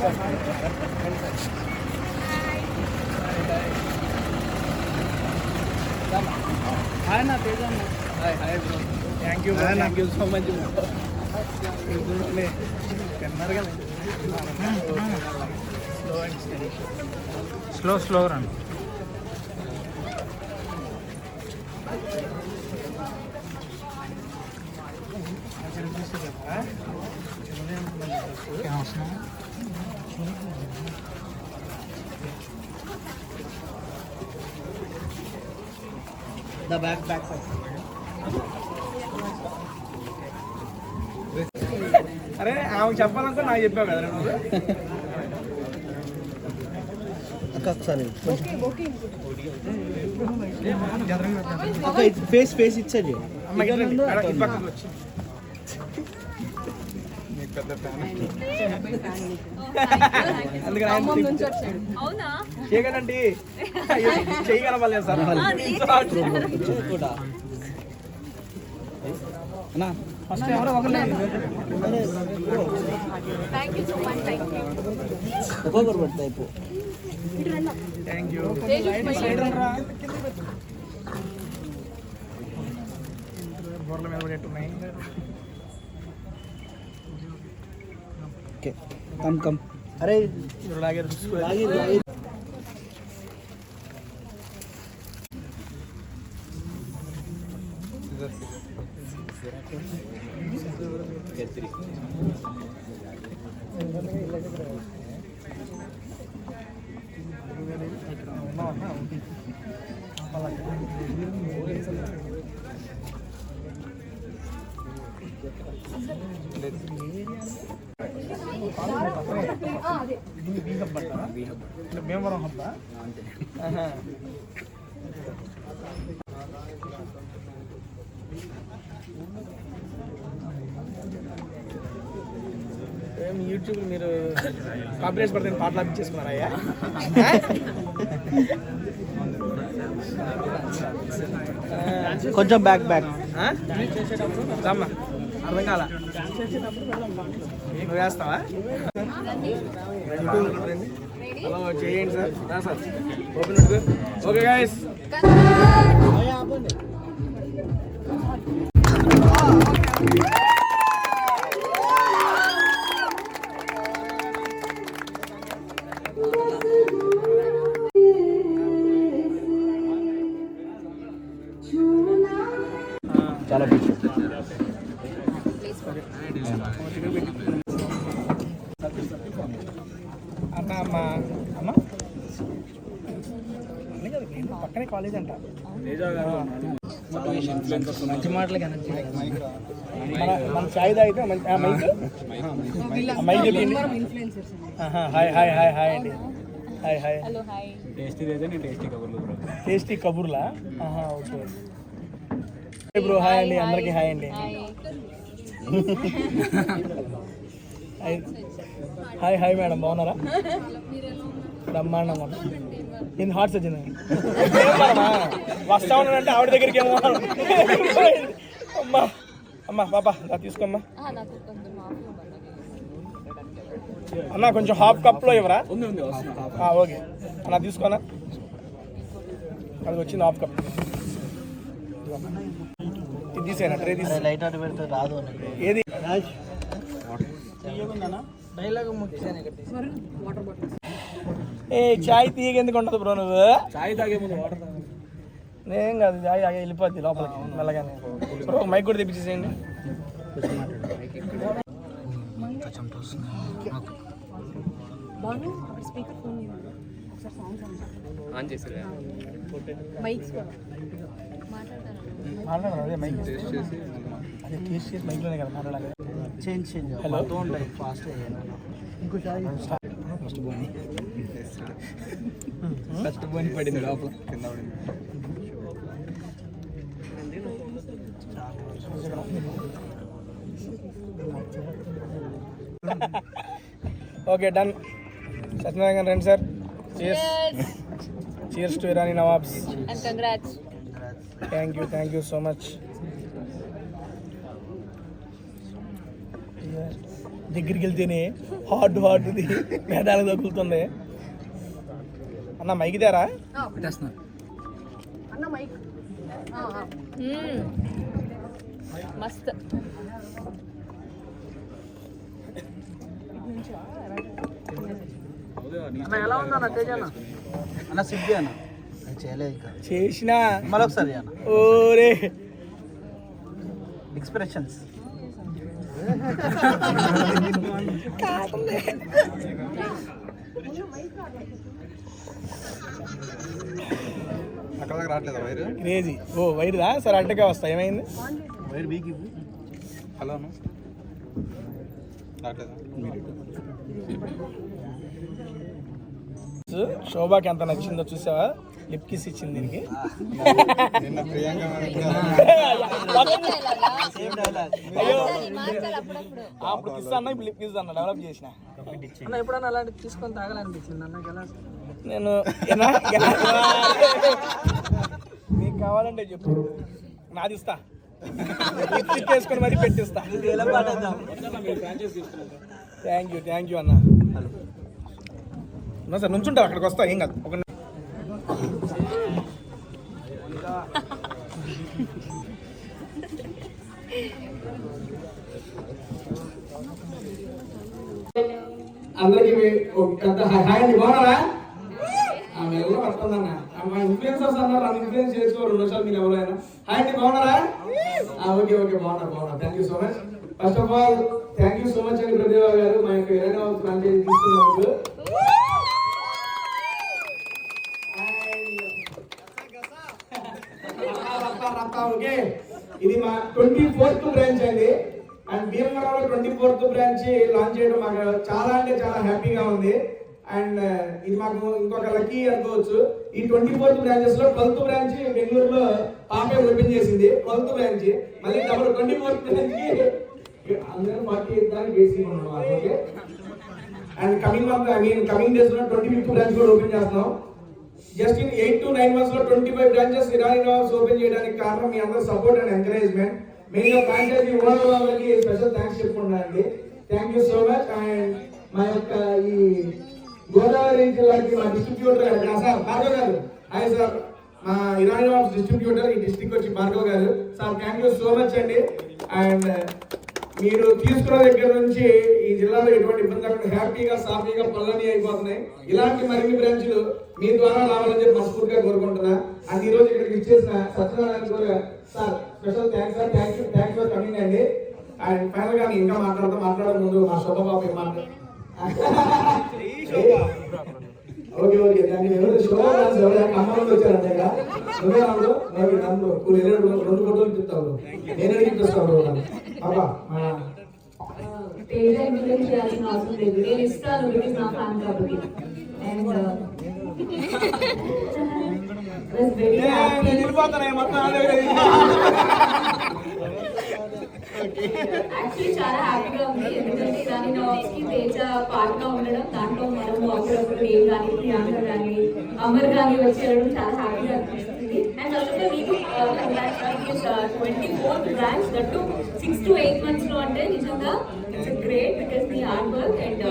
Hi నా తేజ అన్న. Hi bro. Thank you so much. Slow రండి. బ్యాక్ అరే ఆమెకు చెప్పాలనుకో నాకు చెప్పావు కదా నువ్వు. ఫేస్ ఇచ్చేది పక్కకు వచ్చి పెద్ద ఫ్యాన్ అందుకని చేయగలండి చేయగలవాలి సార్. ఫస్ట్ ఎవరో ఒక్కొక్కరు పడతాయి ఇప్పుడు. Thank you. బోర్ల మీద పడేట్టున్నాయి. ఓకే కమ్ అరే లాగే భీమవరం హబ్బా. యూట్యూబ్ మీరు కాపీరైట్స్ పడితే పాటలు అప్పించేసుకున్నారా అయ్యా? కొంచెం బ్యాక్ రమ్మా అర్థం కాల నువ్వు వేస్తావా? హలో చేయండి సార్. Open okay guys. చాలా అమ్మ పక్కనే కాలేజ్ అంట. మంచి మాటలు మన చాయ్ తాగితే మైక్ చెప్పింది. హాయ్ అండి. హాయ్ టేస్టీ కబుర్లా. Okay bro. హాయ్ అండి అందరికీ. హాయ్ అండి. హాయ్ మేడం బాగున్నారా? బ్రహ్మాండం. నేను హార్ట్స్ వచ్చింది వస్తా ఉన్నానంటే ఆవిడ దగ్గరికి ఏమో. అమ్మా పాపా తీసుకోమ్మా. అన్న కొంచెం హాఫ్ కప్లో ఇవ్వరా? ఓకే అన్న తీసుకోనా. అది వచ్చింది హాఫ్ కప్. ఇది తీసేనా ట్రే తీసి. లైట్ ఆర్డర్ పెడితే రాదు. ఏది చాయ్ తీయగా ఎందుకు ఉంటుంది బ్రో? నువ్వు చాయ్ తాగే ముందు వాటర్ నేను కాదు. చాయ్ తాగే వెళ్ళిపోద్ది లోపలికి మెల్లగానే. బ్రో మైక్ కూడా తెప్పించేసేయండి. అదే మైక్ అదే టేస్ట్ చేసి మైక్లోనే కదా మాట్లాడాలి. చేంజ్ హలో ఉంటాయి ఫాస్ట్. ఇంకో చాయ్ ఫస్ట్ బోని పడింది లోపల కింద పడింది. Okay done. సత్యనారాయణ రండి sir. Cheers to Irani Nawabs. And congrats. Thank you so much. దగ్గరికి వెళ్తేనే హార్డ్ది మేదాలకు తగులుతుంది. అన్న మైకిదారా అన్న మైక్ మస్త్. ఎలా ఉందన్న తేజ అన్న సిద్ధి అన్న చేయలేదు ఇంకా చేసిన మరొకసారి అన్న ఓరే ఎక్స్ప్రెషన్స్ అక్కడ దాకా రావట్లేదా వైర్? క్రేజీ. ఓ వైరుదా సరే అడ్డకే వస్తా. ఏమైంది? వైర్ వీక్ హలో రావట్లేదా? శోభాకి ఎంత నచ్చిందో చూసావా? లిప్ కిస్ ఇచ్చింది దీనికి. నిన్న ప్రియాంక అయ్యో అప్పుడు కిస్ అన్న ఇప్పుడు లిప్ కిస్ అన్న డెవలప్ చేసిన. అన్న ఎప్పుడన్నా అలాంటి తీసుకొని తాగాలనిపించింది అన్న ఎలా? నేను నీకు కావాలంటే చెప్పు, నాది ఇస్తా. లిప్స్టిక్ వేసుకొని మరీ పెట్టిస్తా. థ్యాంక్ యూ అన్న. సార్ నుంచుంటావు, అక్కడికి వస్తా. ఏం కాదు. ఒక అందరికి పెద్ద హాయ్ అండి. బాగున్నారా? ఎవరో వస్తుందన్న ఇన్ఫ్లుయెన్సర్స్ అన్నారు. నన్ను ఇన్ఫ్లుయెన్స్ చేసుకోరు 2 నిమిషాలు. మీరు ఎవరైనా హాయ్ అండి బాగున్నారా? ఓకే బాగున్నారు. Thank you so much. First of all thank you so much అండి ప్రదేవ గారు మా యొక్క 20వ ఫ్రాంచైజీ తీసుకున్నందుకు. ఓకే, ఇది మా 24th బ్రాంచ్ అండి. అండ్ భీమవరంలో 24th బ్రాంచ్ లాంచ్ చేయడం మాకు చాలా అంటే చాలా హ్యాపీగా ఉంది. అండ్ ఇది మాకు ఇంకొక లక్కీ అనుకోవచ్చు. ఈ 24th బ్రాంచెస్ లో 12th బ్రాంచ్ బెంగళూరులో పాపే ఓపెన్ చేసింది. 12th బ్రాంచ్ మళ్ళీ 24th బ్రాంచ్ కి అందరూ 48 దానికి బేసి ఉన్నాం. ఓకే, అండ్ కమింగ్ డేస్ లో 25th బ్రాంచ్ కూడా ఓపెన్ చేస్తున్నాం. జస్ట్ ఇన్ 8 to 9 months లో 25 బ్రాంచెస్ ఇరానీ నవాబ్స్ ఓపెన్ చేయడానికి కారణం మీ అందరూ సపోర్ట్ అండ్ ఎంకరేజ్మెంట్. మెయిన్ గా ఫ్రాంచైజీ ఓనర్ వాళ్ళకి స్పెషల్ థ్యాంక్స్ చెప్పుకుంటున్నానండి. Thank you so much. And మా యొక్క ఈ గోదావరి జిల్లాకి మా డిస్ట్రిబ్యూటర్ సార్ భార్గవ్ గారు. హాయ్ సార్, మా ఇరానీ నవాబ్స్ డిస్ట్రిబ్యూటర్ ఈ డిస్ట్రిక్ట్ వచ్చి భార్గవ్ గారు. Sir thank you so much అండి. అండ్ మీరు తీసుకున్న దగ్గర నుంచి ఈ జిల్లాలో ఎటువంటి ఇబ్బంది లేకుండా హ్యాపీగా సాఫీగా పనులన్నీ అయిపోతున్నాయి. ఇలాంటి మరిన్ని బ్రాంచ్లు మీ ద్వారా రావాలని చెప్పి మనస్ఫూర్తిగా కోరుకుంటున్నా. అండ్ ఈ రోజు ఇక్కడికి ఇచ్చేసిన సత్యనారాయణ కూడా sir special thanks sir. Thanks for coming అండి. అండ్ ఫైనల్ గా ఇంకా మాట్లాడే ముందు మా శోభబాబు ఓకే దాన్ని అమ్మ వచ్చారంటే నువ్వే రాదు నన్ను 2 ఫోటోలు చెప్తావు. నేను చెప్తాను బాబా. చేయాల్సిన అవసరం లేదు, నేను ఇస్తాను. బికాస్ నా ఫ్యాన్ కాబట్టి. అండ్ యాక్చువల్లీ చాలా హ్యాపీగా ఉంది. ఎందుకంటే ఇరానీ నవాబ్స్ కి తేజ పార్ట్ గా ఉండడం, దాంట్లో మనం అప్పుడప్పుడు నేను కానీ ప్రియాంక కానీ అమర్ కానీ వచ్చి వెళ్ళడం చాలా హ్యాపీగా అనిపిస్తుంది. అండ్ అలాగే మీకు 24th branch that 6 to 8 months లో అంటే నిజంగా it's great because me hard work. And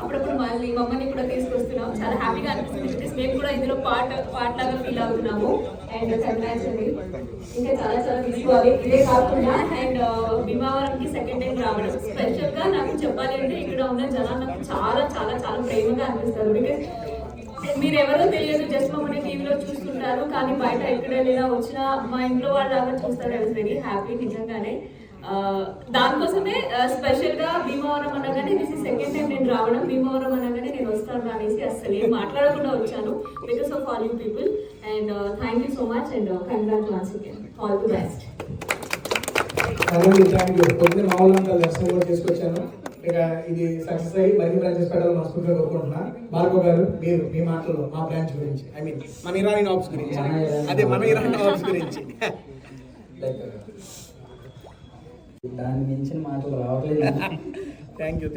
అప్పుడప్పుడు మళ్ళీ మమ్మల్ని కూడా తీసుకొస్తున్నాం. చాలా హ్యాపీగా అనిపిస్తుంది బికాస్ మేము కూడా ఇందులో పార్ట్ లాగా ఫీల్ అవుతున్నాము. అండ్ కంగ్రాట్స్ అండి. ఇంకా చాలా తీసుకోవాలి. ఇదే కాకుండా అండ్ భీమవరంకి సెకండ్ టైం రావడం స్పెషల్ గా నాకు చెప్పాలి అంటే ఇక్కడ ఉన్న జనాలు నాకు చాలా చాలా చాలా ప్రేమగా అనిపిస్తారు. బికాస్ మీరు ఎవరో తెలియదు, జస్ట్ మమ్మల్ని టీవీలో చూస్తుంటారు, కానీ బయట ఎక్కడ లేదా వచ్చినా మా ఇంట్లో వాళ్ళలాగా చూస్తారు. ఐ వాజ్ వెరీ హ్యాపీ నిజంగానే. దానికోసమే స్పెషల్ గా భీమవరం అనగానే దిస్ ఇస్ సెకండ్ టైం నేను రావడం. భీమవరం అనగానే నేను వస్తాను అనేసి అసలు ఏం మాట్లాడకుండా వచ్చాను because of all you people. And thank you so much and congrats once again. All the best. పొద్దున్న మా వాళ్ళంతా దర్శనం కూడా తీసుకొచ్చాను. ఇక ఇది సక్సెస్ అయ్యి మరిన్ని బ్రాంచెస్ పెట్టాలని మనస్ఫూర్తిగా కోరుకుంటున్నా. భార్గవ్ గారు మీరు మీ మాటలు మా బ్రాంచ్ గురించి, ఐ మీన్ మన ఇరానీ నవాబ్స్ గురించి, అదే మన ఇరానీ నవాబ్స్ గురించి. దాని మించిన మాటలు రావట్లేదు. థ్యాంక్ యూ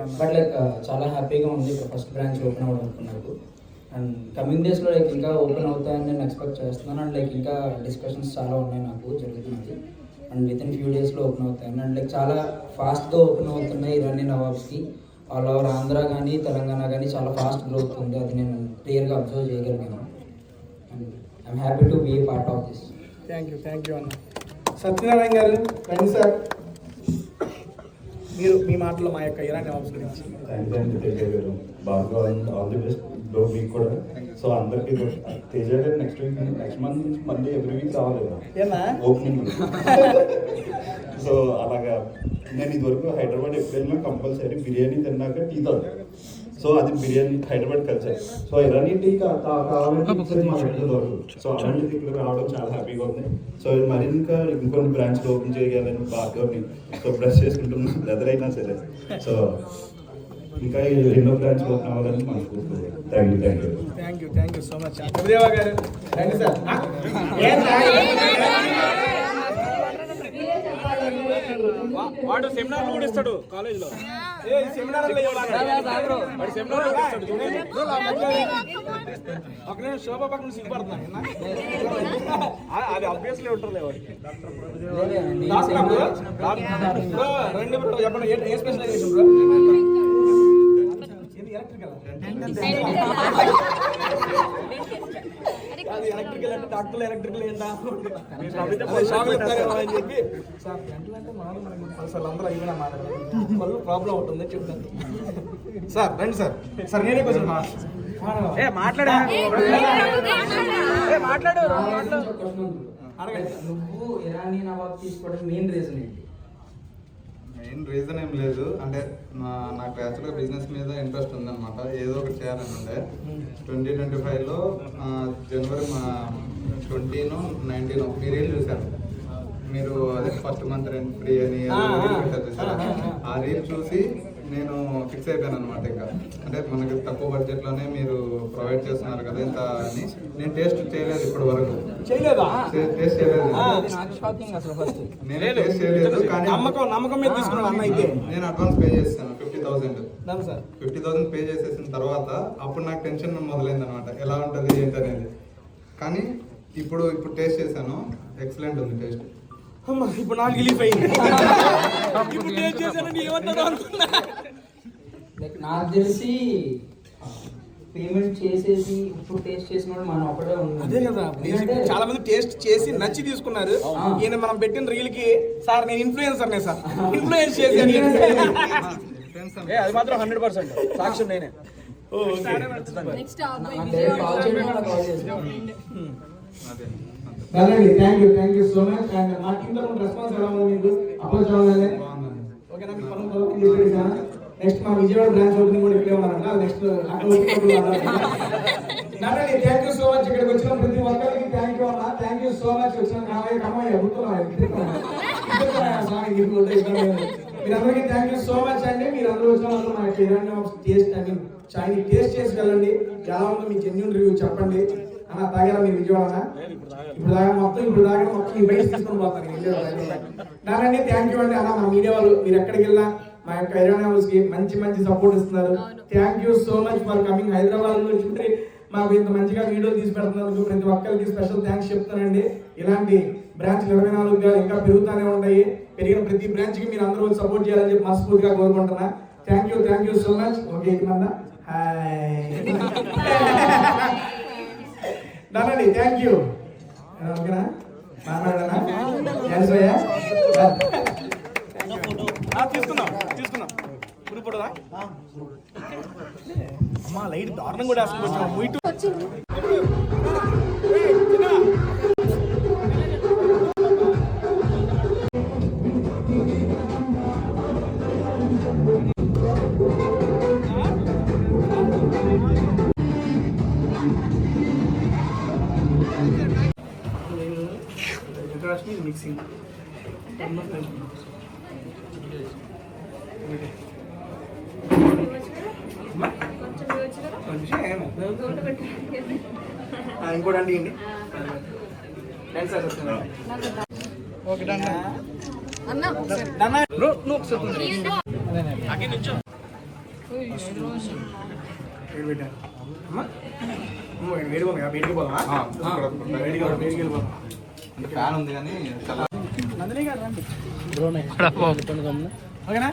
అన్న. బట్ లైక్ చాలా హ్యాపీగా ఉంది ఇక్కడ ఫస్ట్ బ్రాంచ్ ఓపెన్ అవ్వడం అనుకున్నారు. అండ్ కమింగ్ డేస్లో లైక్ ఇంకా ఓపెన్ అవుతాయని నేను ఎక్స్పెక్ట్ చేస్తున్నాను. అండ్ లైక్ ఇంకా డిస్కషన్స్ చాలా ఉన్నాయి నాకు జరుగుతున్నాయి. అండ్ విత్ ఇన్ ఫ్యూ డేస్లో ఓపెన్ అవుతాయి అండ్ లైక్ చాలా ఫాస్ట్గా ఓపెన్ అవుతున్నాయి ఇరానీ నవాబ్స్కి. ఆల్ ఓవర్ ఆంధ్ర కానీ తెలంగాణ కానీ చాలా ఫాస్ట్ గ్రోత్ ఉంది, అది నేను క్లియర్గా అబ్జర్వ్ చేయగలిగాను. And I'm happy to be a part of this. Thank you అన్న. సత్యనారాయణ గారు రండి సార్, మీరు మీ మాటలో మా యొక్క ఇరానీ నవాబ్స్ గురించి. థ్యాంక్ యూ తేజ గారు, బాగా ఆల్ ది బెస్ట్ బ్రో మీకు కూడా. సో అందరికి తేజ గారు నెక్స్ట్ మంత్ నుంచి మళ్ళీ ఎవ్రీ వీక్ రావాలి ఏనా ఓపెనింగ్. సో అలాగా నేను ఇదివరకు హైదరాబాద్ ఎప్పుడైనా కంపల్సరీ బిర్యానీ తిన్నాక టీ తాగుతాను. సో అది biryani Hyderabad culture. So Irani tea కావాలంటే మా దగ్గర దొరకదు. సో అలాంటిది ఇక్కడ రావడం చాలా హ్యాపీగా ఉంది. సో మరి ఇంకా ఇంకొన్ని బ్రాంచ్లు ఓపెన్ చేయాలని బాగా సో బ్రష్ చేసుకుంటున్నాను బ్రదర్ అయినా సరే. సో ఇంకా ఎన్నో బ్రాంచ్లు ఓపెన్ అవ్వాలని మనస్ఫూర్తిగా. Thank you so much. Prabhudeva గారు రండి సార్. వాడు సెమినార్ కూడా ఇస్తాడు కాలేజ్లో. శోభా పక్కన సిగ్గుపడుతున్నాను, అది అభ్యాసలే ఉంటారులే వాడికి. రెండు బ్రో చెప్పండి, ఏ స్పెషలైజేషన్ బ్రో? ఎలక్ట్రికల్ అంటే డాక్టర్లు ఎలక్ట్రికల్ ఏంటా అని చెప్పి సార్ గంటలు అంటే అసలు అందరూ అయినా మాట్లాడారు, ప్రాబ్లం అవుతుంది చెప్తాను సార్. రండి సార్. సార్ నేనే కొంచెం నువ్వు ఇరానీ నవాబ్ తీసుకోవడం మెయిన్ రీజన్ ఏంటి? మెయిన్ రీజన్ ఏం లేదు, అంటే నాకు యాక్చువల్గా బిజినెస్ మీద ఇంట్రెస్ట్ ఉందన్నమాట. ఏదో ఒకటి చేయాలని ఉండే. 2025లో జనవరి 20-19 మీ రీల్ చూశాను. మీరు అదే ఫస్ట్ మంత్ రెంట్ ఫ్రీ అని ఆ రీల్ చూసి నేను ఫిక్స్ అయిపోయాను అనమాట. ఇంకా అంటే మనకి తక్కువ బడ్జెట్లోనే మీరు ప్రొవైడ్ చేస్తున్నారు కదా ఇంత అని. నేను టేస్ట్ చేయలేదు ఇప్పటి వరకు, టేస్ట్ చేయలేదు. నేనే టేస్ట్ చేయలేదు, కానీ నమ్మకం మీద తీసుకున్నాను అన్న. అయితే నేను అడ్వాన్స్ పే చేస్తాను 50,000 పే చేసేసిన తర్వాత అప్పుడు నాకు టెన్షన్ మొదలైంది అనమాట, ఎలా ఉంటుంది ఏంటి అనేది. కానీ ఇప్పుడు టేస్ట్ చేశాను, ఎక్సలెంట్ ఉంది టేస్ట్. ఇప్పుడు నాకు రిలీఫ్ అయింది. ఇప్పుడు టేస్ట్ చేశానండి, ఏమంటారు అనుకున్నా. లైక్ నాకు తెలిసి పేమెంట్ చేసేసి ఇప్పుడు టేస్ట్ చేసిన వాళ్ళు మనం ఒకటే ఉన్నాం. అదే కదా, చాలా మంది టేస్ట్ చేసి నచ్చి తీసుకున్నారు. ఈయన మనం పెట్టిన రీల్ కి సార్ నేను ఇన్ఫ్లుయెన్సర్నే సార్, ఇన్ఫ్లుయెన్స్ చేసి అది మాత్రం 100% సాక్ష్యం నేనే. Thank you so much. And మా టీమ్ తరఫున రెస్పాన్స్ ఎలా ఉంది మీకు? అప్రోచ్ అవ్వగానే ఓకేనా? మీకు పనులు నెక్స్ట్ మా విజయవాడ బ్రాంచ్ ఓపెనింగ్ కూడా ఇక్కడే ఉన్నారంట. Next Narayana thank you so much. ఇక్కడికి వచ్చిన ప్రతి ఒక్కరికి థ్యాంక్ యూ అన్న. Thank you so much. వచ్చిన కమ్మయ్య మీరందరికీ థ్యాంక్ యూ సో మచ్ అండి. మీరు అందరూ వచ్చిన మా ఇరానీ టేస్ట్ ఐ మీన్ చాయ్ని టేస్ట్ చేసి వెళ్ళండి. ఎలా ఉందో మీ జెన్యూన్ రివ్యూ చెప్పండి. అన్న తాగారా మీరు విజయవాడ? ఇప్పుడు దాకా మొత్తం ఈ బయట తీసుకొని పోతాను. నారాయణ థ్యాంక్ యూ అండి. అన్న మా మీడియా వాళ్ళు మీరు ఎక్కడికి వెళ్ళినా మా యొక్క ఇరానీ హౌస్ కి మంచి సపోర్ట్ ఇస్తున్నారు. Thank you so much for coming. Hyderabad నుంచి మాకు ఇంత మంచిగా వీడియోలు తీసి పెడుతున్నందుకు ప్రతి ఒక్కరికి స్పెషల్ థ్యాంక్స్ చెప్తానండి. ఇలాంటి బ్రాంచ్లు 24గా ఇంకా పెరుగుతూనే ఉంటాయి. పెరిగిన ప్రతి బ్రాంచ్ కి మీరు అందరూ సపోర్ట్ చేయాలని చెప్పి మనస్ఫూర్తిగా కోరుకుంటున్నా. Thank you so much. Okay ఇకమన్నా హాయ్ నానండి. Thank you. ఓకేనా మాట్లాడనా? తీసుకుందాం ఇప్పుడు అమ్మా లైట్ దారుణం కూడా వచ్చింది. మిక్సింగ్ ఇంకోటి అండి ఓకే డన్ ఫ్యాన్ ఉంది కానీ నందిని గారు రండి ఓకేనా